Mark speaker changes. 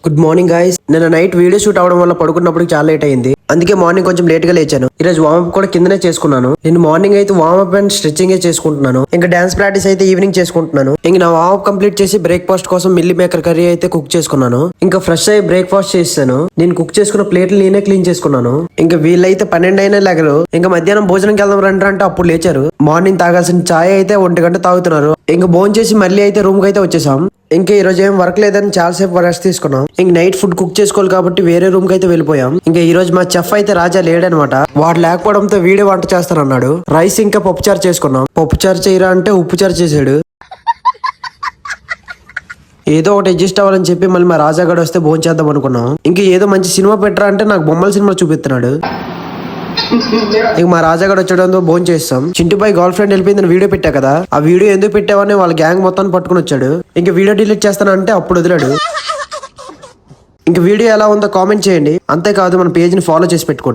Speaker 1: Good morning guys. నిన్న night video shoot అవడం వల్ల పడుకున్నప్పుడు చాలా లేట్ అయింది. అందుకే మార్నింగ్ కొంచెం లేట్ గా లేచాను. ఈ రోజు వార్మప్ కూడా కిందనే చేసుకున్నాను. నేను మార్నింగ్ అయితే వార్మప్ అండ్ స్ట్రెచింగ్ చేసుకుంటున్నాను. ఇంకా డాన్స్ ప్రాక్టీస్ అయితే ఈవినింగ్ చేసుకుంటున్నాను. ఇంక నా వార్మప్ కంప్లీట్ చేసి బ్రేక్ఫాస్ట్ కోసం మిల్లీ మేకర్ కర్రీ అయితే కుక్ చేసుకున్నాను. ఇంకా ఫ్రెష్ అయ్యి బ్రేక్ఫాస్ట్ చేసాను. నేను కుక్ చేసుకున్న ప్లేట్లు నేనే క్లీన్ చేసుకున్నాను. ఇంకా వీళ్ళైతే 12 అయినా లేగరు. ఇంకా మధ్యాహ్నం భోజనంకి వెళ్దాం రండి అంటే అప్పుడు లేచారు. మార్నింగ్ తాగాల్సిన ఛాయ్ అయితే 1 గంట తాగుతున్నారు. ఇంకా భోజనం చేసి మళ్ళీ అయితే రూమ్ కి అయితే వచ్చేసాం. ఇంకా ఈ రోజు ఏం వర్క్ లేదని చాలాసేపు రెస్ట్ తీసుకున్నాం. ఇంక నైట్ ఫుడ్ కుక్ చేసుకోవాలి కాబట్టి వేరే రూమ్ కి అయితే వెళ్ళిపోయాం. ఇంకా ఈ రోజు మా చెఫ్ అయితే రాజా లేడనమాట. వాడు లేకపోవడంతో వీడే వంట చేస్తానన్నాడు. రైస్ ఇంకా పప్పుచారు చేసుకున్నాం. పప్పుచారు చేయరా అంటే ఉప్పుచారు చేసాడు. ఏదో ఒకటి అడ్జస్ట్ అవ్వాలని చెప్పి మళ్ళీ మా రాజా గడు వస్తే భోజనం చేద్దాం అనుకున్నాం. ఇంకా ఏదో మంచి సినిమా పెట్టరా అంటే నాకు బొమ్మల సినిమా చూపిస్తున్నాడు. ఇక మా రాజాగడ్ వచ్చడంతో భోజనం చేస్తాం. చింటుబాయ్ గర్ల్ ఫ్రెండ్ వెళ్ళిపోయిందని వీడియో పెట్టా కదా, ఆ వీడియో ఎందుకు పెట్టావని వాళ్ళ గ్యాంగ్ మొత్తాన్ని పట్టుకుని వచ్చాడు. ఇంకా వీడియో డిలీట్ చేస్తానంటే అప్పుడు వదిలాడు. ఇంకా వీడియో ఎలా ఉందో కామెంట్ చేయండి. అంతేకాదు మన పేజ్ ని ఫాలో చేసి పెట్టుకోండి.